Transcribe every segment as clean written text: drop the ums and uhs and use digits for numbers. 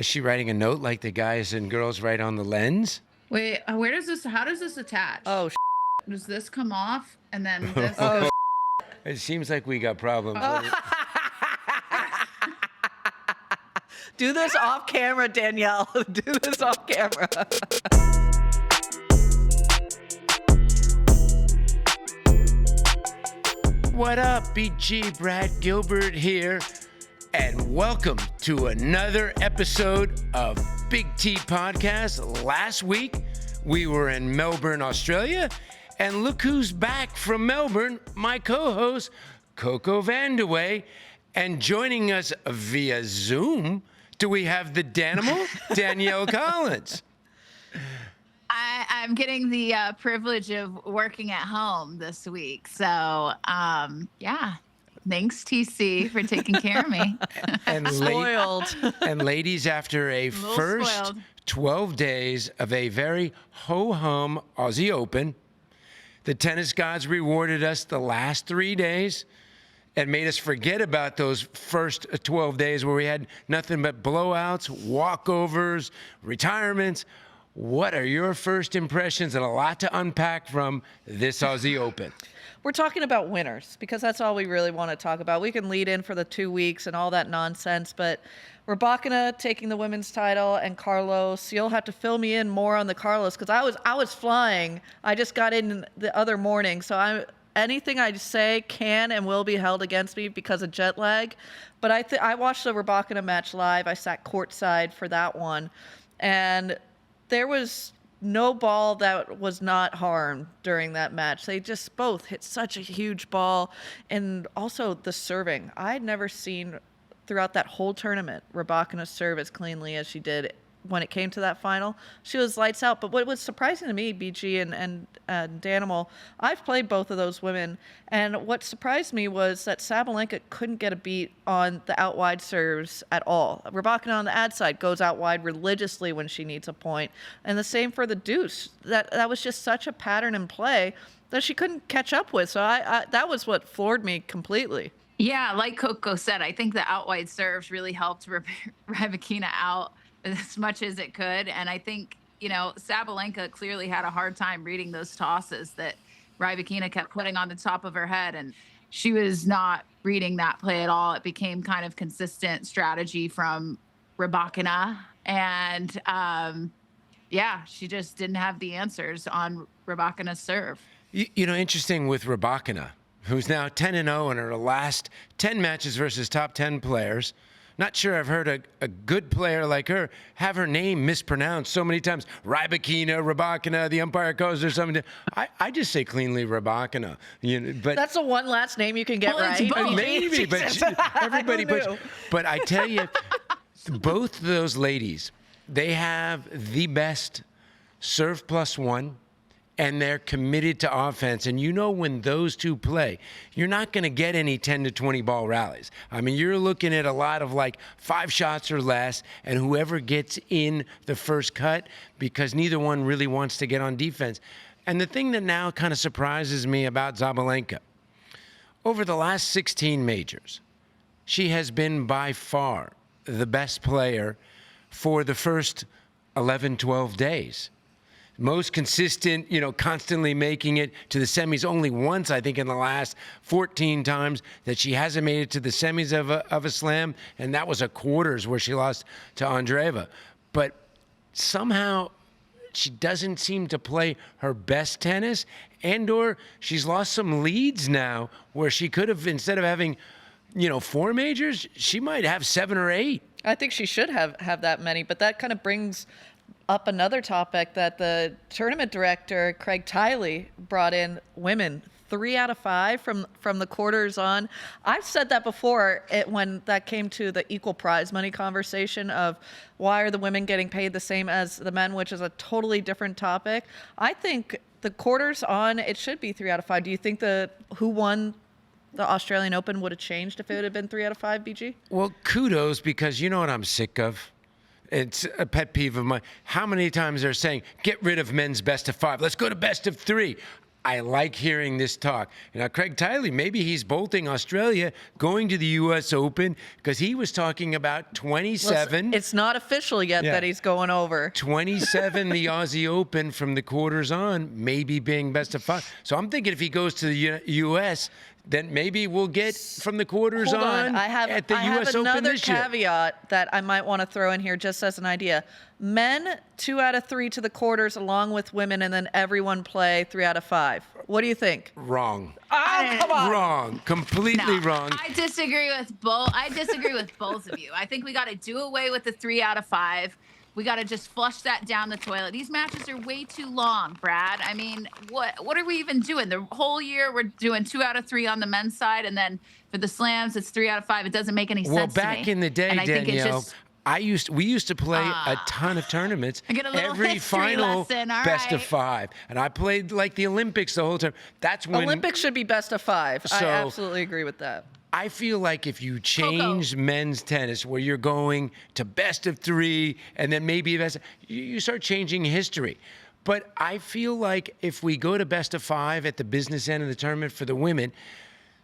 Is she writing a note like the guys and girls write on the lens? Wait, how does this attach? Oh, does this come off and then this? oh, It seems like we got problems. do this off camera, Danielle. Do this off camera. What up, BG? Brad Gilbert here, and welcome to another episode of Big T Podcast. Last week, we were in Melbourne, Australia, and look who's back from Melbourne, my co-host, Coco Vandeweghe, and joining us via Zoom, do we have the Danimal, Danielle Collins. I'm getting the privilege of working at home this week. So, yeah. Thanks, TC, for taking care of me. And Spoiled. And ladies, after a first spoiled. 12 days of a very ho-hum Aussie Open, the tennis gods rewarded us the last 3 days and made us forget about those first 12 days where we had nothing but blowouts, walkovers, retirements. What are your first impressions, and a lot to unpack from this Aussie Open? We're talking about winners because that's all we really want to talk about. We can lead in for the 2 weeks and all that nonsense, but Rybakina taking the women's title and Carlos, you'll have to fill me in more on the Carlos because I was flying. I just got in the other morning, so anything I say can and will be held against me because of jet lag. But I watched the Rybakina match live. I sat courtside for that one, and there was no ball that was not harmed during that match. They just both hit such a huge ball. And also the serving. I had never seen throughout that whole tournament Rybakina serve as cleanly as she did when it came to that final. She was lights out. But what was surprising to me, BG and Danimal, I've played both of those women. And what surprised me was that Sabalenka couldn't get a beat on the out wide serves at all. Rybakina on the ad side goes out wide religiously when she needs a point. And the same for the deuce. That was just such a pattern in play that she couldn't catch up with. So that was what floored me completely. Yeah, like Coco said, I think the out wide serves really helped Rybakina out as much as it could. And I think, Sabalenka clearly had a hard time reading those tosses that Rybakina kept putting on the top of her head. And she was not reading that play at all. It became kind of consistent strategy from Rybakina. And, she just didn't have the answers on Rybakina's serve. Interesting with Rybakina, who's now 10-0 in her last 10 matches versus top 10 players. Not sure I've heard a good player like her have her name mispronounced so many times. Rybakina, the umpire calls her something. I just say cleanly Rybakina. But that's the one last name you can get right. Maybe, but everybody puts. But I tell you, both of those ladies, they have the best serve plus one. And they're committed to offense. And when those two play, you're not going to get any 10 to 20 ball rallies. I mean, you're looking at a lot of 5 shots or less, and whoever gets in the first cut, because neither one really wants to get on defense. And the thing that now kind of surprises me about Sabalenka, over the last 16 majors, she has been by far the best player for the first 11, 12 days. Most consistent, constantly making it to the semis. Only once, I think, in the last 14 times that she hasn't made it to the semis of a slam, and that was a quarters where she lost to Andreeva. But somehow she doesn't seem to play her best tennis, and/or she's lost some leads now where she could have, instead of having, 4 majors, she might have 7 or 8. I think she should have that many, but that kind of brings up another topic that the tournament director, Craig Tiley, brought in women 3 out of 5 from the quarters on. I've said that before when that came to the equal prize money conversation of why are the women getting paid the same as the men, which is a totally different topic. I think the quarters on, it should be 3 out of 5. Do you think who won the Australian Open would have changed if it would have been 3 out of 5, BG? Well, kudos, because you know what I'm sick of? It's a pet peeve of mine. How many times they're saying, get rid of men's best of 5. Let's go to best of 3. I like hearing this talk. Now, Craig Tiley, maybe he's bolting Australia, going to the U.S. Open, because he was talking about 27. Well, it's not official yet that he's going over. 27, the Aussie Open from the quarters on, maybe being best of 5. So I'm thinking if he goes to the U.S., then maybe we'll get from the quarters Hold on at the U.S. Open this year. I have another caveat that I might want to throw in here just as an idea. Men, 2 out of 3 to the quarters along with women, and then everyone play 3 out of 5. What do you think? Wrong. Oh, come on. Wrong. Completely wrong. I disagree with both of you. I think we got to do away with the 3 out of 5. We got to just flush that down the toilet. These matches are way too long, Brad. I mean, what are we even doing? The whole year we're doing 2 out of 3 on the men's side, and then for the slams it's 3 out of 5. It doesn't make any sense. Well, back in the day, and I think Danielle, we used to play a ton of tournaments. I get a little every history final lesson. All best right. of 5, and I played like the Olympics the whole time. That's when Olympics should be best of 5. I So- absolutely agree with that. I feel like if you change men's tennis where you're going to best of 3 and then maybe you start changing history. But I feel like if we go to best of 5 at the business end of the tournament for the women,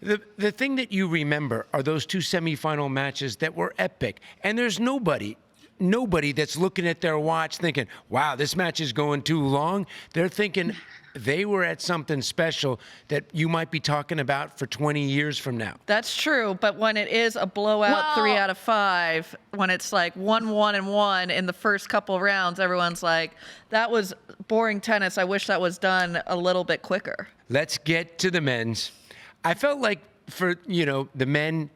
the thing that you remember are those 2 semifinal matches that were epic. And there's nobody that's looking at their watch thinking, wow, this match is going too long. They're thinking they were at something special that you might be talking about for 20 years from now. That's true, but when it is a blowout 3 out of 5, when it's like 1-1-1 in the first couple of rounds, everyone's like, that was boring tennis. I wish that was done a little bit quicker. Let's get to the men's. I felt like for, the men,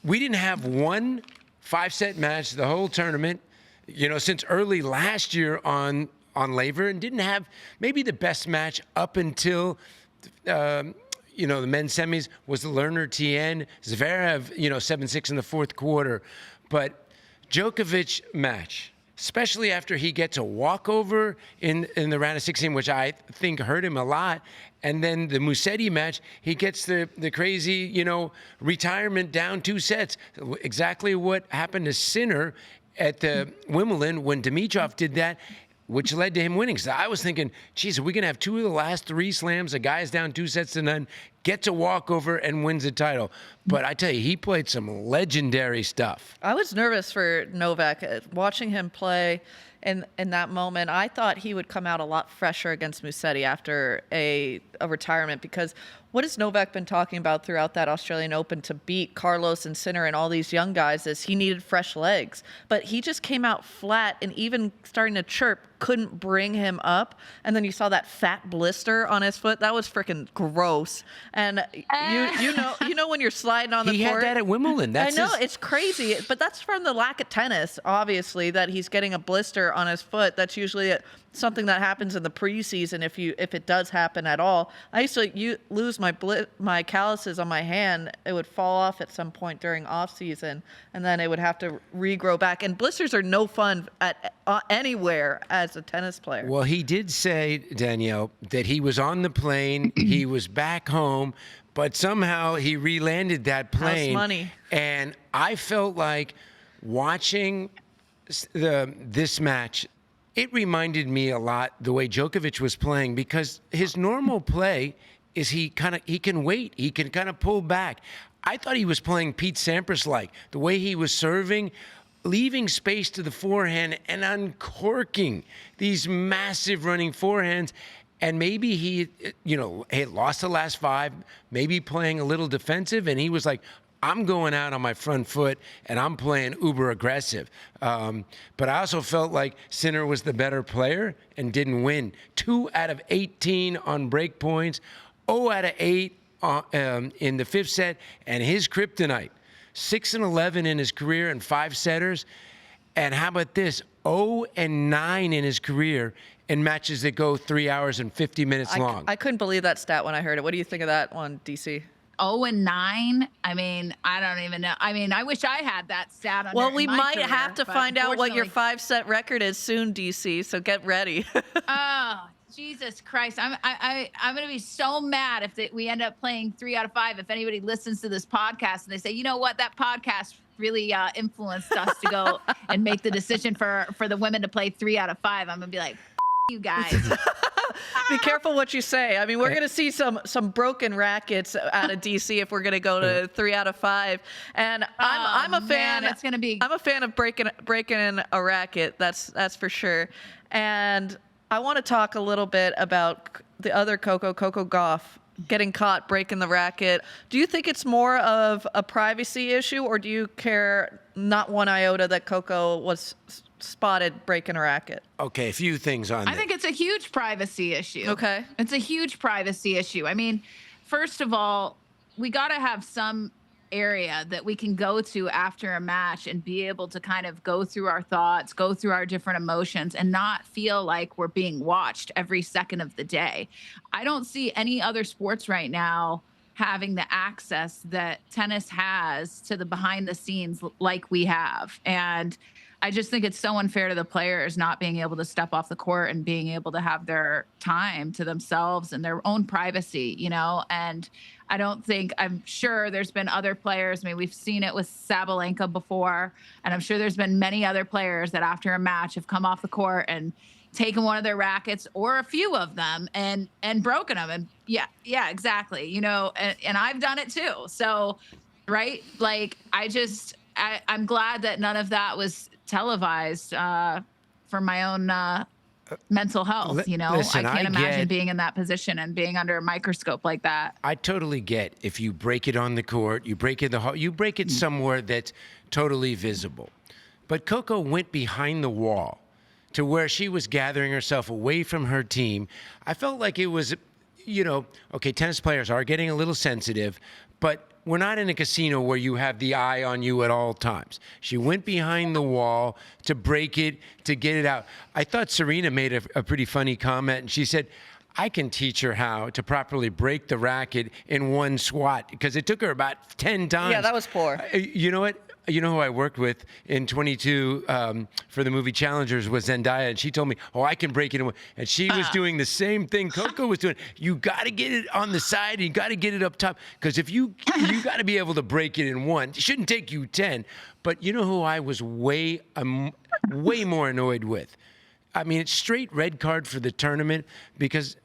we didn't have one 5-set match the whole tournament, since early last year on Laver, and didn't have maybe the best match up until, the men's semis was the Lerner Tien, Zverev, 7-6 in the fourth quarter. But Djokovic match, especially after he gets a walkover in the round of 16, which I think hurt him a lot. And then the Musetti match, he gets the crazy, retirement down 2 sets. Exactly what happened to Sinner at the Wimbledon when Dimitrov did that, which led to him winning. So I was thinking, geez, are we going to have 2 of the last 3 slams? A guy's down 2-0, gets a walkover and wins the title. But I tell you, he played some legendary stuff. I was nervous for Novak. Watching him play in that moment, I thought he would come out a lot fresher against Musetti after a retirement, because what has Novak been talking about throughout that Australian Open to beat Carlos and Sinner and all these young guys is he needed fresh legs. But he just came out flat, and even starting to chirp couldn't bring him up. And then you saw that fat blister on his foot. That was freaking gross. And you know when you're sliding on the He court. had that at Wimbledon. I know, it's crazy. But that's from the lack of tennis, obviously, that he's getting a blister on his foot. That's usually something that happens in the preseason if it does happen at all. I used to lose my calluses on my hand. It would fall off at some point during off season, and then it would have to regrow back. And blisters are no fun at anywhere as a tennis player. Well, he did say, Danielle, that he was on the plane, he was back home, but somehow he re-landed that plane. House money. And I felt like watching this match, it reminded me a lot the way Djokovic was playing, because his normal play is he can wait. He can kind of pull back. I thought he was playing Pete Sampras-like, the way he was serving, leaving space to the forehand and uncorking these massive running forehands. And maybe he, had lost the last 5, maybe playing a little defensive, and he was like, I'm going out on my front foot and I'm playing uber aggressive. But I also felt like Sinner was the better player and didn't win. 2 out of 18 on break points, 0 out of 8 in the 5th set, and his kryptonite, 6-11 in his career and 5-setters. And how about this? 0-9 in his career in matches that go 3 hours and 50 minutes long. I couldn't believe that stat when I heard it. What do you think of that one, DC? 0-9. I mean, I don't even know. I mean, I wish I had that stat on. Well, we might career, have to but find out what your unfortunately- 5-set record is soon, DC. So get ready. Oh, Jesus Christ! I'm gonna be so mad if we end up playing 3 out of 5. If anybody listens to this podcast and they say, you know what, that podcast really influenced us to go and make the decision for the women to play 3 out of 5, I'm gonna be like, you guys. Be careful what you say. I mean, we're going to see some broken rackets out of DC if we're going to go to 3 out of 5. And I'm a fan. Man, it's going to be. I'm a fan of breaking a racket. That's for sure. And I want to talk a little bit about the other Coco Gauff getting caught breaking the racket. Do you think it's more of a privacy issue, or do you care not one iota that Coco was spotted breaking a racket? Okay, a few things on that. I think it's a huge privacy issue. Okay. It's a huge privacy issue. I mean, first of all, we got to have some area that we can go to after a match and be able to kind of go through our thoughts, go through our different emotions, and not feel like we're being watched every second of the day. I don't see any other sports right now having the access that tennis has to the behind the scenes like we have. And I just think it's so unfair to the players not being able to step off the court and being able to have their time to themselves and their own privacy, you know? And I'm sure there's been other players. I mean, we've seen it with Sabalenka before, and I'm sure there's been many other players that after a match have come off the court and taken one of their rackets or a few of them and broken them. And yeah, exactly. You know, and I've done it too. So, right. Like, I'm glad that none of that was televised for my own mental health. You know, listen, I can't imagine being in that position and being under a microscope like that. I totally get if you break it on the court, you break it in the hall, you break it somewhere that's totally visible. But Coco went behind the wall to where she was gathering herself away from her team. I felt like it was, you know, okay, tennis players are getting a little sensitive, but we're not in a casino where you have the eye on you at all times. She went behind the wall to break it, to get it out. I thought Serena made a pretty funny comment, and she said, I can teach her how to properly break the racket in one swat, because it took her about 10 times. Yeah, that was poor. You know what? You know who I worked with in 22 for the movie Challengers was Zendaya, and she told me, oh, I can break it in one. And she was doing the same thing Coco was doing. You got to get it on the side, and you got to get it up top, because if you got to be able to break it in one. It shouldn't take you 10. But you know who I was way more annoyed with? I mean, it's straight red card for the tournament, because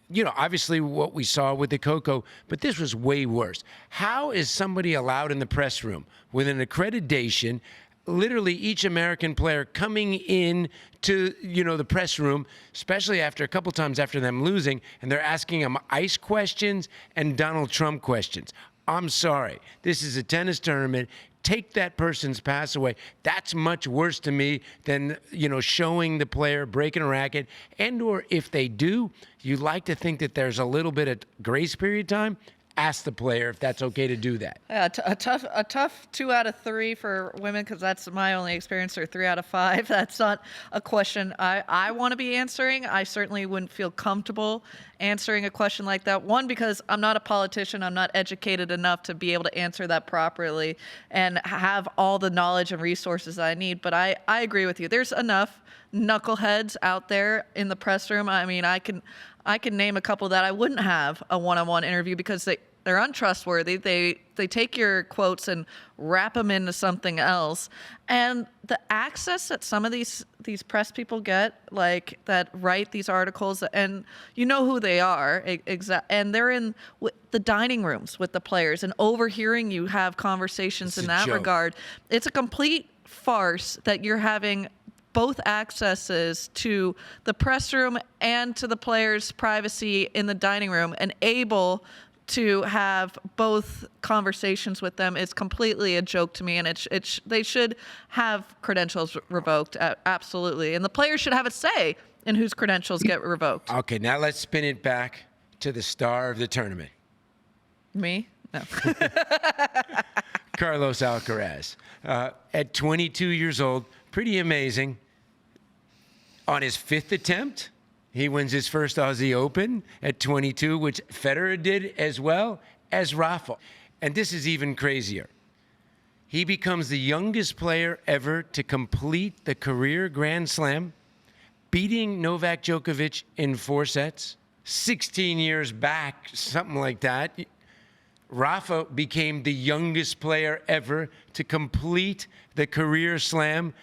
you know, obviously what we saw with the Coco, but this was way worse. How is somebody allowed in the press room with an accreditation, literally each American player coming in to, you know, the press room, especially after a couple times after them losing, and they're asking them ice questions and Donald Trump questions? I'm sorry. This is a tennis tournament. Take that person's pass away. That's much worse to me than, you know, showing the player breaking a racket. And or if they do, you like to think that there's a little bit of grace period time. Ask the player if that's okay to do that. Yeah, a tough 2 out of 3 for women, because that's my only experience, or 3 out of 5. That's not a question I want to be answering. I certainly wouldn't feel comfortable answering a question like that. One, because I'm not a politician. I'm not educated enough to be able to answer that properly and have all the knowledge and resources I need. But I agree with you. There's enough knuckleheads out there in the press room. I mean, I can name a couple that I wouldn't have a one-on-one interview, because they're untrustworthy. They take your quotes and wrap them into something else. And the access that some of these press people get, like that write these articles, and you know who they are, and they're in the dining rooms with the players and overhearing you have conversations in that regard. It's a complete farce that you're having both accesses to the press room and to the players' privacy in the dining room, and able to have both conversations with them. Is completely a joke to me, and they should have credentials revoked, absolutely. And the players should have a say in whose credentials get revoked. Okay, now let's spin it back to the star of the tournament. Me? No. Carlos Alcaraz. At 22 years old, pretty amazing. On his 5th attempt, he wins his first Aussie Open at 22, which Federer did as well as Rafa. And this is even crazier. He becomes the youngest player ever to complete the career Grand Slam, beating Novak Djokovic in 4 sets. 16 years back, something like that, Rafa became the youngest player ever to complete the career slam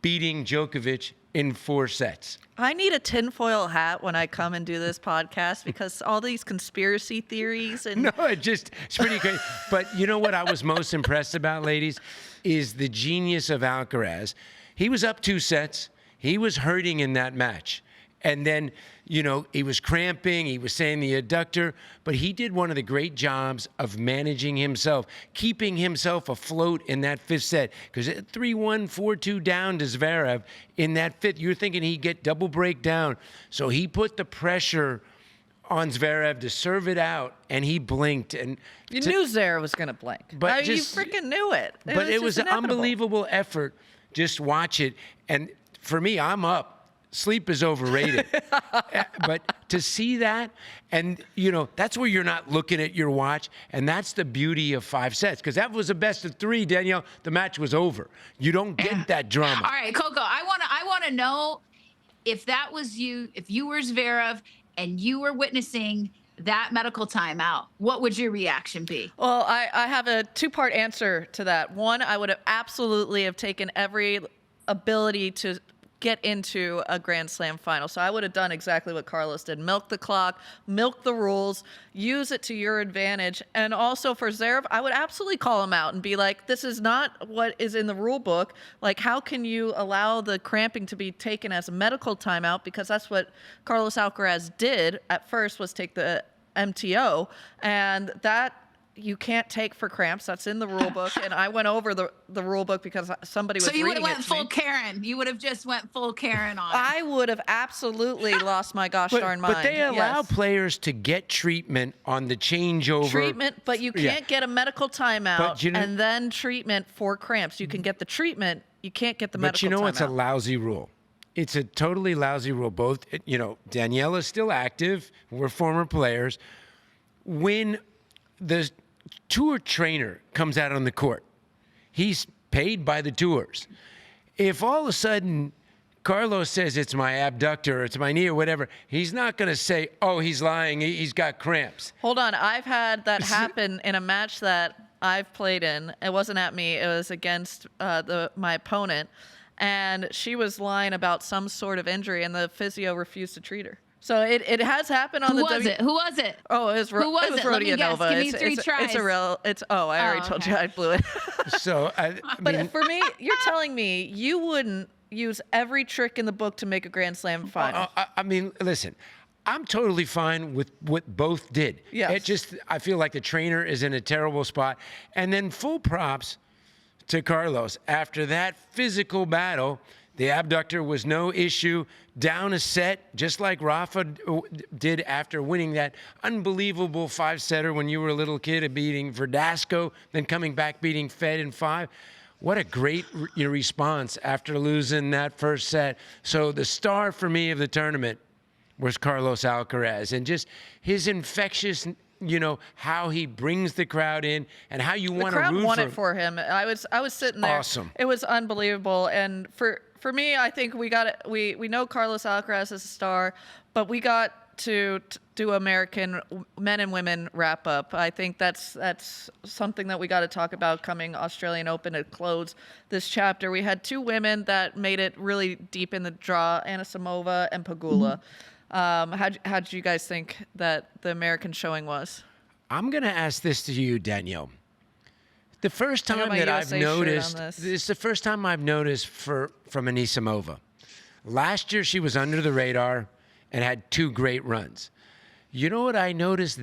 beating Djokovic in 4 sets. I need a tinfoil hat when I come and do this podcast because all these conspiracy theories and No, it's pretty crazy. But you know what I was most impressed about, ladies, is the genius of Alcaraz. He was up 2 sets. He was hurting in that match. And then, he was cramping. He was saying the adductor. But he did one of the great jobs of managing himself, keeping himself afloat in that 5th set. Because 3-1, 4-2 down to Zverev in that 5th, you're thinking he'd get double break down. So he put the pressure on Zverev to serve it out, and he blinked. And you knew Zverev was going to blink. But you freaking knew it. But it was an inevitable. unbelievable effort. Just watch it. And for me, I'm up. Sleep is overrated. But to see that, and, that's where you're not looking at your watch. And that's the beauty of 5 sets. Because that was a best of 3, Danielle. The match was over. You don't get that drama. All right, Coco, I want to know if that was you, if you were Zverev and you were witnessing that medical timeout, what would your reaction be? Well, I have a 2-part answer to that. One, I would have absolutely have taken every ability to get into a Grand Slam final. So I would have done exactly what Carlos did. Milk the clock, milk the rules, use it to your advantage. And also for Zverev, I would absolutely call him out and be like, this is not what is in the rule book. Like, how can you allow the cramping to be taken as a medical timeout? Because that's what Carlos Alcaraz did at first, was take the MTO. And that you can't take for cramps. That's in the rule book. And I went over the rule book because somebody was reading it. So you would have went to full me. Karen. You would have just went full Karen on it. I would have absolutely lost my gosh darn mind. But they allow players to get treatment on the changeover. Treatment, but you can't get a medical timeout and then treatment for cramps. You can get the treatment. You can't get the medical timeout. But it's a lousy rule. It's a totally lousy rule. Both, Danielle is still active. We're former players. When the tour trainer comes out on the court, he's paid by the tours. If all of a sudden Carlos says it's my abductor or it's my knee or whatever, he's not going to say, oh, he's lying, he's got cramps. Hold on. I've had that happen in a match that I've played in. It wasn't at me. It was against my opponent. And she was lying about some sort of injury, and the physio refused to treat her. So it has happened on Who was it? Oh, it was Who was it? Let me guess. Rodianova. Give me 3 tries. I already told you I blew it. So, But for me, you're telling me you wouldn't use every trick in the book to make a Grand Slam final. Listen, I'm totally fine with what both did. Yes. I feel like the trainer is in a terrible spot. And then full props to Carlos. After that physical battle, the abductor was no issue. Down a set, just like Rafa did after winning that unbelievable 5-setter when you were a little kid, of beating Verdasco, then coming back beating Fed in 5. What a great response after losing that first set. So the star for me of the tournament was Carlos Alcaraz, and just his infectious, how he brings the crowd in and how you want to root for him. The crowd won it for him. I was sitting there. Awesome. It was unbelievable. And for me, I think we know Carlos Alcaraz is a star, but we got to do American men and women wrap up. I think that's something that we got to talk about coming Australian Open to close this chapter. We had 2 women that made it really deep in the draw, Anisimova and Pegula. How did you guys think that the American showing was? I'm going to ask this to you, Danielle. The first time that I've noticed, this is the first time I've noticed from Anisimova. Last year, she was under the radar and had 2 great runs. You know what I noticed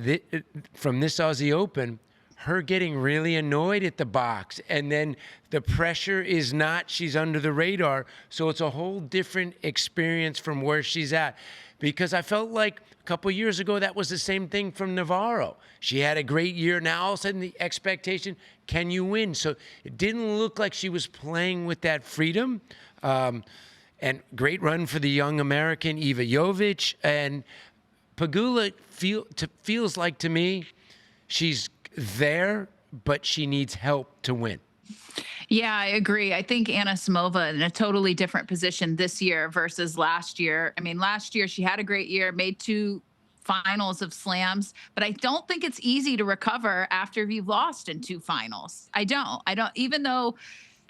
from this Aussie Open? Her getting really annoyed at the box, and then the pressure is not, she's under the radar, so it's a whole different experience from where she's at. Because I felt like a couple years ago, that was the same thing from Navarro. She had a great year. Now, all of a sudden, the expectation, can you win? So it didn't look like she was playing with that freedom. And great run for the young American, Iva Jovic. And Pegula feels like, to me, she's there, but she needs help to win. Yeah, I agree. I think Anisimova in a totally different position this year versus last year. I mean, last year she had a great year, made 2 finals of slams, but I don't think it's easy to recover after you've lost in 2 finals. I don't, even though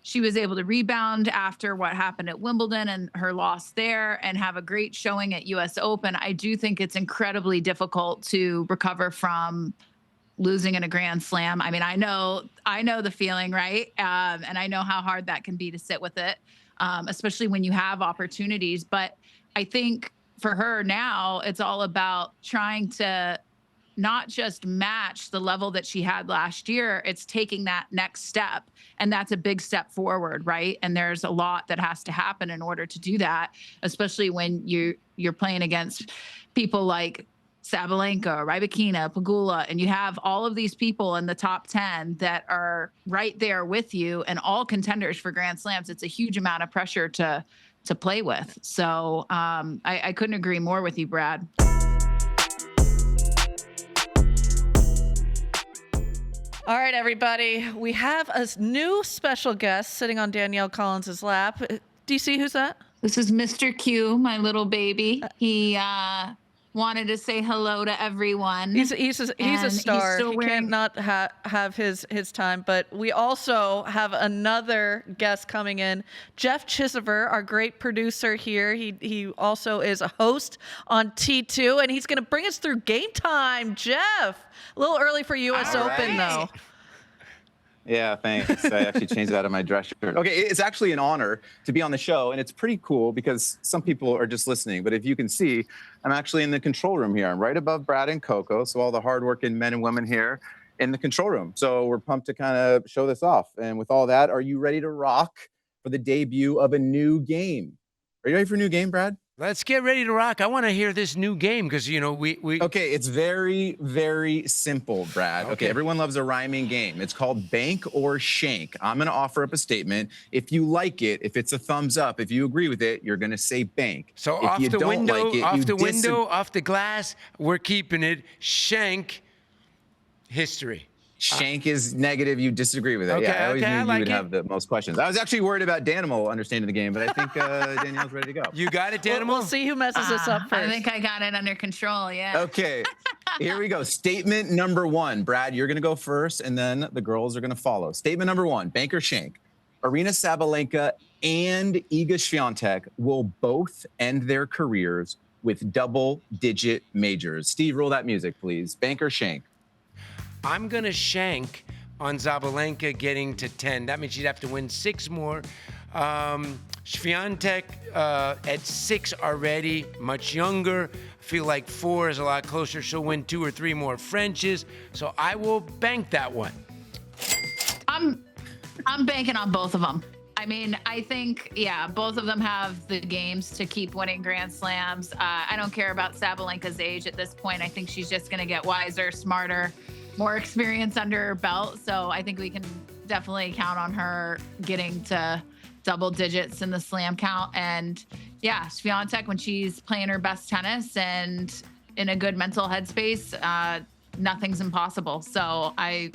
she was able to rebound after what happened at Wimbledon and her loss there and have a great showing at US Open. I do think it's incredibly difficult to recover from losing in a Grand Slam. I mean, I know the feeling, right? And I know how hard that can be to sit with it, especially when you have opportunities. But I think for her now, it's all about trying to not just match the level that she had last year, it's taking that next step. And that's a big step forward, right? And there's a lot that has to happen in order to do that, especially when you're playing against people like Sabalenka, Rybakina, Pegula, and you have all of these people in the top 10 that are right there with you and all contenders for Grand Slams. It's a huge amount of pressure to play with. So I couldn't agree more with you, Brad. All right, everybody. We have a new special guest sitting on Danielle Collins' lap. Do you see who's that? This is Mr. Q, my little baby. He wanted to say hello to everyone. He's a star. He can't not have his time. But we also have another guest coming in, Jeff Chisever, our great producer here. He also is a host on T2, and he's going to bring us through game time. Jeff, a little early for U.S. Open, though. Yeah, thanks. I actually changed that on my dress shirt. Okay, it's actually an honor to be on the show, and it's pretty cool because some people are just listening. But if you can see, I'm actually in the control room here. I'm right above Brad and Coco, so all the hardworking men and women here in the control room. So we're pumped to kind of show this off. And with all that, are you ready to rock for the debut of a new game? Are you ready for a new game, Brad? Let's get ready to rock. I want to hear this new game because, you know, we... Okay, it's very, very simple, Brad. Okay, everyone loves a rhyming game. It's called Bank or Shank. I'm going to offer up a statement. If you like it, if it's a thumbs up, if you agree with it, you're going to say bank. So if off you the don't window, like it, off you the window, off the glass, we're keeping it. Shank, history. Shank is negative. You disagree with it. Okay, Yeah, I always knew you like would it. have the most questions. I was actually worried about Danimal understanding the game, but I think Danielle's ready to go. You got it, Danimal? We'll see who messes this up first. I think I got it under control, yeah. Okay, here we go. Statement number one. Brad, you're going to go first, and then the girls are going to follow. Statement number one, bank or shank. Aryna Sabalenka and Iga Swiatek will both end their careers with double-digit majors. Steve, roll that music, please. Bank or shank? I'm going to shank on Sabalenka getting to 10. That means she'd have to win 6 more. Swiatek at 6 already, much younger. I feel like 4 is a lot closer. She'll win 2 or 3 more Frenches. So I will bank that one. I'm banking on both of them. I mean, I think, yeah, both of them have the games to keep winning Grand Slams. I don't care about Sabalenka's age at this point. I think she's just going to get wiser, smarter, more experience under her belt. So I think we can definitely count on her getting to double digits in the slam count. And yeah, Swiatek, when she's playing her best tennis and in a good mental headspace, nothing's impossible. So I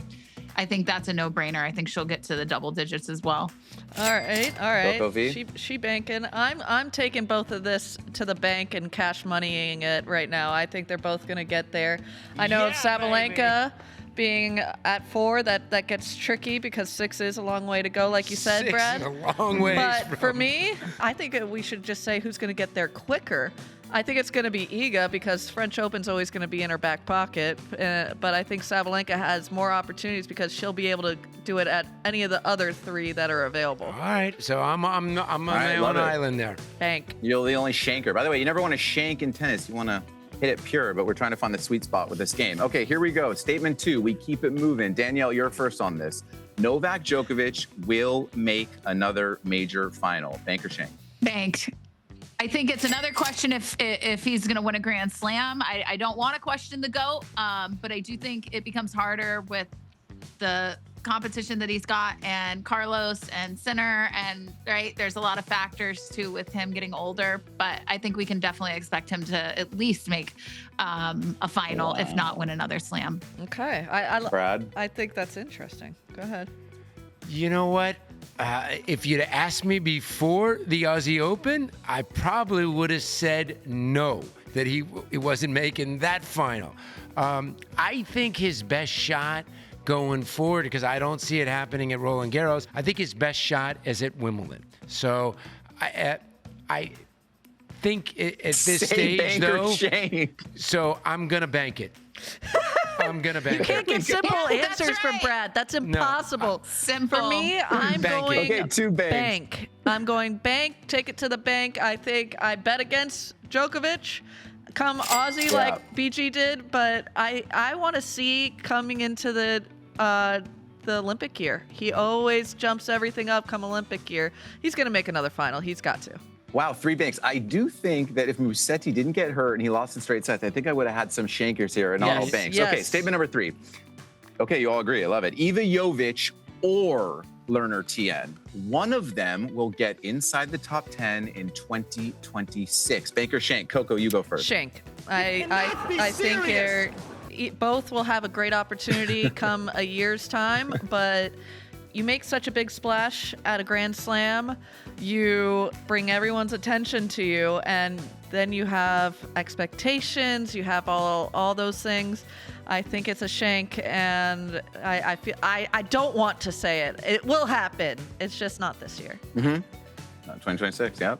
think that's a no-brainer. I think she'll get to the double digits as well. All right. Coco V. She banking. I'm taking both of this to the bank and cash moneying it right now. I think they're both going to get there. I know Sabalenka being at 4, that gets tricky because 6 is a long way to go, like you said, 6 Brad. is a long way. But for me, I think we should just say who's going to get there quicker. I think it's going to be Iga because French Open's always going to be in her back pocket. But I think Sabalenka has more opportunities because she'll be able to do it at any of the other 3 that are available. All right, so I'm on my own island there. Bank. You're the only shanker. By the way, you never want to shank in tennis. You want to hit it pure, but we're trying to find the sweet spot with this game. Okay, here we go. Statement 2, we keep it moving. Danielle, you're first on this. Novak Djokovic will make another major final. Bank or shank? Banked. I think it's another question if he's going to win a Grand Slam. I don't want to question the GOAT, but I do think it becomes harder with the competition that he's got and Carlos and Sinner, and right, there's a lot of factors too with him getting older, but I think we can definitely expect him to at least make a final, if not win another slam. Okay. Brad? I think that's interesting. Go ahead. You know what? If you'd asked me before the Aussie Open, I probably would have said no, that he wasn't making that final. I think his best shot going forward because I don't see it happening at Roland Garros. I think his best shot is at Wimbledon. So I think at this stage, though, so I'm going to bank it. I'm going to bank it. You can't get simple answers from Brad. That's impossible. Simple. For me, I'm Bank going Okay, two banks. bank. I'm going bank, take it to the bank. I think I bet against Djokovic, come Aussie like BG did, but I want to see coming into the Olympic year. He always jumps everything up come Olympic year. He's going to make another final. He's got to. Wow, 3 banks. I do think that if Musetti didn't get hurt and he lost in straight sets, I think I would have had some shankers here and all banks. Yes. Okay, statement number 3. Okay, you all agree. I love it. Iva Jovic or Lerner Tien. One of them will get inside the top 10 in 2026. Banker Shank. Coco, you go first. Shank. I think both will have a great opportunity come a year's time, but you make such a big splash at a Grand Slam, you bring everyone's attention to you, and then you have expectations, you have all those things. I think it's a shank, and I feel I don't want to say it. It will happen. It's just not this year. 2026, yeah.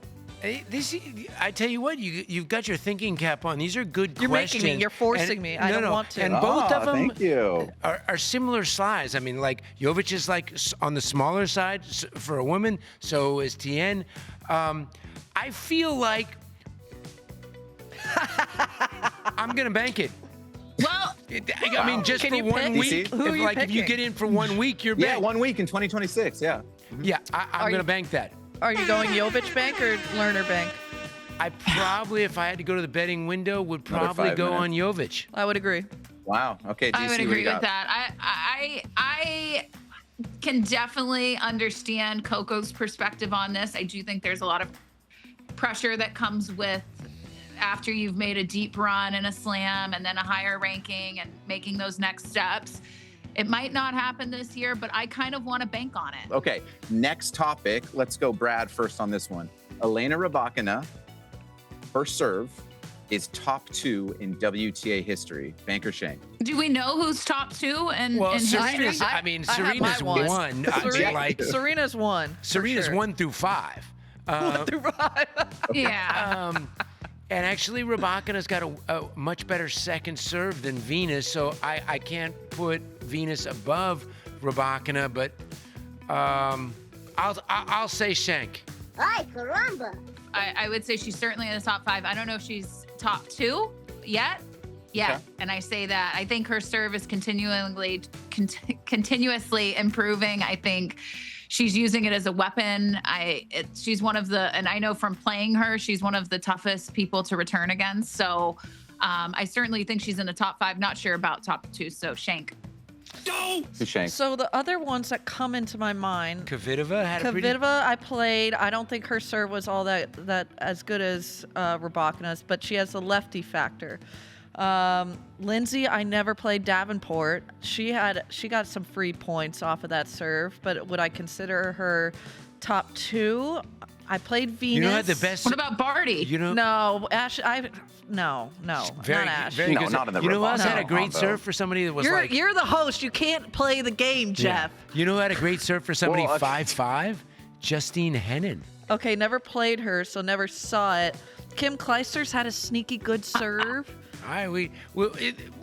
I tell you what, you've got your thinking cap on. These are good You're questions. making me. You're forcing me. I don't want to. And both of them thank you. are similar size. I mean, like Jovic is like on the smaller side for a woman. So is Tien. I feel like I'm gonna bank it. Well, I mean, just Can for you 1 pick? week. Who are you If you get in for 1 week, you're Yeah, banked. 1 week in 2026, yeah. Yeah, I'm gonna bank that. Are you going Jovic bank or Lerner bank? I probably, if I had to go to the betting window, would probably 5 go minutes. on Jovic. I would agree. Wow. Okay, DC, I would what do you agree with got? that. I can definitely understand Coco's perspective on this. I do think there's a lot of pressure that comes with after you've made a deep run in a slam and then a higher ranking and making those next steps. It might not happen this year, but I kind of want to bank on it. Okay, next topic. Let's go Brad first on this one. Elena Rybakina, her serve is top 2 in WTA history. Banker Shank. Do we know who's top 2 in history? Serena's, I mean, I have Serena's my one. one. I mean, like, Serena's one. for Serena's sure. 1 through 5. 1 through 5. Yeah. And actually, Rybakina's got a much better second serve than Venus, so I can't put Venus above Rybakina, but I'll say Shank. Ay, caramba. I would say she's certainly in the top 5. I don't know if she's top 2 yet. Yeah, Okay. and I say that. I think her serve is continuously improving. I think she's using it as a weapon. She's one of the, and I know from playing her, she's one of the toughest people to return against. So I certainly think she's in the top 5. Not sure about top 2. So Shank. To Shank. So the other ones that come into my mind, Kvitova had a pretty... Kvitova, I played. I don't think her serve was all that as good as Rybakina's, but she has the lefty factor. Lindsay, I never played Davenport. She got some free points off of that serve, but would I consider her top 2? I played Venus. You know, had the best... What about Barty? You know... No, Ash. No, Very, not Ash. very No, good. not in the You know who else had a Rybakina great combo. serve for somebody that was like... You're the host. You can't play the game, Jeff. You know who had a great serve for somebody Well, 5'5"? Justine Henin. Okay, never played her, so never saw it. Kim Clijsters had a sneaky good serve. All right,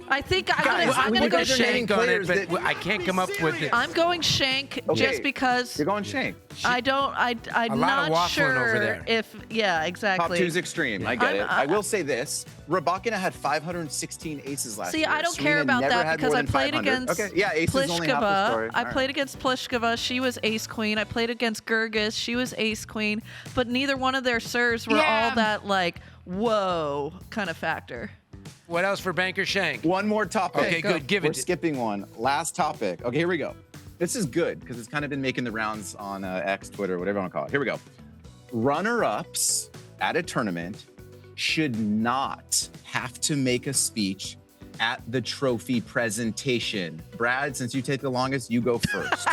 I think Guys, I'm we gonna could go shank naming on it, players but that- I can't come up with it. I'm going Shank Okay, just because You're going Shank. I'm lot of not waffling sure over there. if Top exactly. 2's extreme. I get I'm- it. I will say this. Rybakina had 516 aces last year. See, I don't Serena care about never that had because more I than played 500. against Okay, yeah, ace is only half the story. Pliskova. I played against Pliskova. She was ace queen. I played against Gergis. She was ace queen. But neither one of their serves were Yeah. all that like whoa kind of factor. What else for Banker Shank? One more topic. Okay, good. Give We're it. skipping one. Last topic. Okay, here we go. This is good because it's kind of been making the rounds on X, Twitter, whatever you want to call it. Here we go. Runner-ups at a tournament should not have to make a speech at the trophy presentation. Brad, since you take the longest, you go first.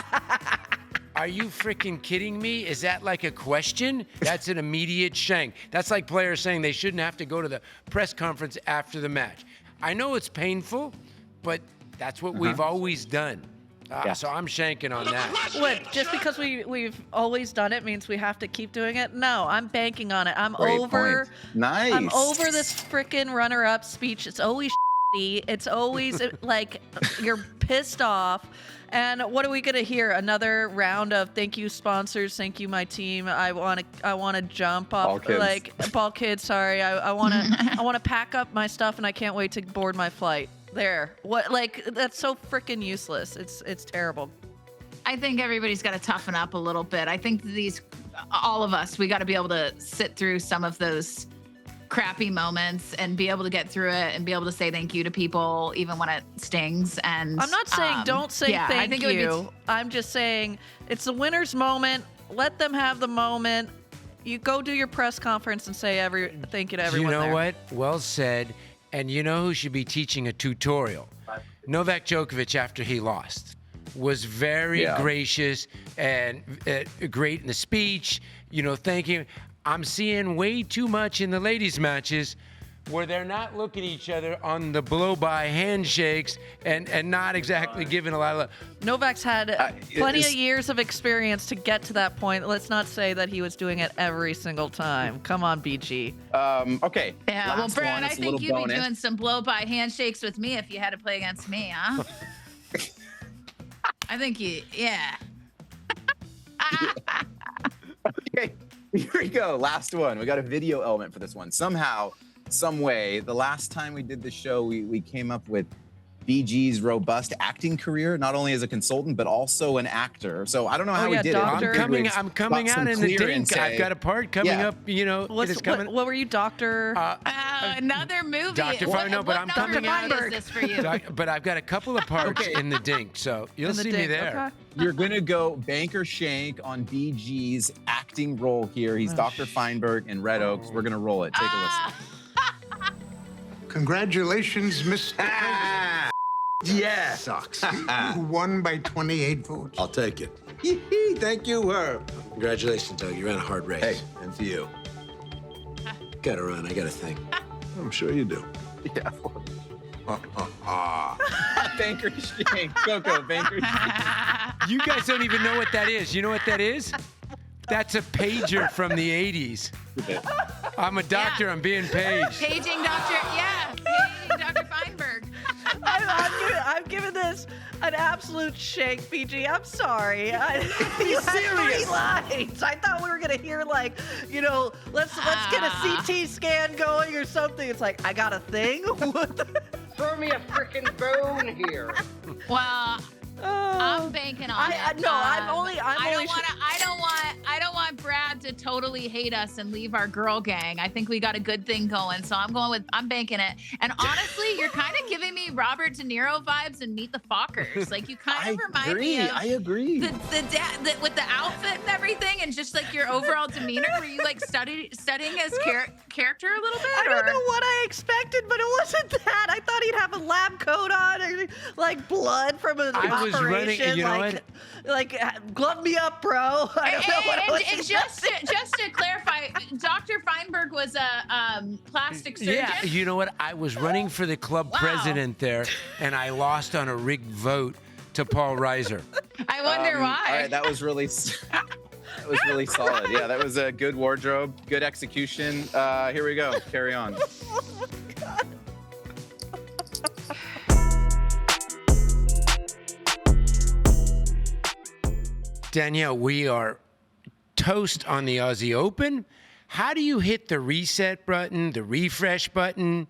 Are you freaking kidding me? Is that like a question? That's an immediate shank. That's like players saying they shouldn't have to go to the press conference after the match. I know it's painful, but that's what we've always done. Yeah. So I'm shanking on that. What? Just because we've always done it means we have to keep doing it? No, I'm banking on it. I'm Great over. point. Nice. I'm over this freaking runner-up speech. It's always shitty. It's always like you're pissed off. And what are we gonna hear? Another round of thank you sponsors, thank you my team. I wanna jump off Ball kids. like ball kids. Sorry, I wanna pack up my stuff and I can't wait to board my flight. There. What? Like that's so freaking useless. It's terrible. I think everybody's got to toughen up a little bit. I think all of us, we got to be able to sit through some of those crappy moments and be able to get through it and be able to say thank you to people even when it stings. And I'm not saying don't say yeah, I thank think it would be you. I'm just saying it's the winner's moment. Let them have the moment. You go do your press conference and say thank you to everyone. You know there. what? Well said. And you know who should be teaching a tutorial? Novak Djokovic, after he lost, was very gracious and great in the speech. You know, thanking. I'm seeing way too much in the ladies' matches where they're not looking at each other on the blow-by handshakes and not exactly giving a lot of love. Novak's had plenty of years of experience to get to that point. Let's not say that he was doing it every single time. Come on, BG. Okay. Yeah, well, last Brad, one, I it's a think little you'd be bonus. doing some blow-by handshakes with me if you had to play against me, huh? I think yeah. Okay, here we go. Last one. We got a video element for this one. Somehow, some way, the last time we did the show, we came up with BG's robust acting career, not only as a consultant, but also an actor. So I don't know how we did it. doctor. I'm coming out in the dink. I've got a part coming up, you know. What were you, Doctor? Another movie. Dr. Fine, no, but I'm coming out. Is this for you? But I've got a couple of parts in the dink, so you'll see me there. Okay. You're going to go banker shank on BG's acting role here. He's Dr. Feinberg in Red Oaks. We're going to roll it. Take a listen. Congratulations, Mr. Yeah. Sucks. You won by 28 votes. I'll take it. Thank you, Herb. Congratulations, Doug. You ran a hard race. Hey, and to you. Gotta run. I got a thing. I'm sure you do. Yeah. Banker shank. Coco, banker shank. You guys don't even know what that is. You know what that is? That's a pager from the 80s. I'm a doctor. Yeah. I'm being paged. Paging Dr. Feinberg. I'm giving this an absolute shake, BG. I'm sorry. You had 3 lines. I thought we were gonna hear like, you know, let's get a CT scan going or something. It's like I got a thing. What the? Throw me a freaking bone here. Well, I'm banking on it. No, I don't want Brad to totally hate us and leave our girl gang. I think we got a good thing going, so I'm banking it. And honestly, you're kind of giving me Robert De Niro vibes and Meet the Fockers. Like you kind of remind me of I agree. the with the outfit and everything, and just like your overall demeanor. Were you like studying his character a little bit? I don't know what I expected, but it wasn't that. I thought he'd have a lab coat on, or like blood from an I was running, operation. you know what? Like, glove me up, bro. I don't know what I was And just to clarify, Dr. Feinberg was a plastic surgeon. Yeah, you know what? I was running for the club president there, and I lost on a rigged vote to Paul Reiser. I wonder why. All right, that was really solid. Yeah, that was a good wardrobe, good execution. Here we go. Carry on. Danielle, we are toast on the Aussie Open. How do you hit the reset button, the refresh button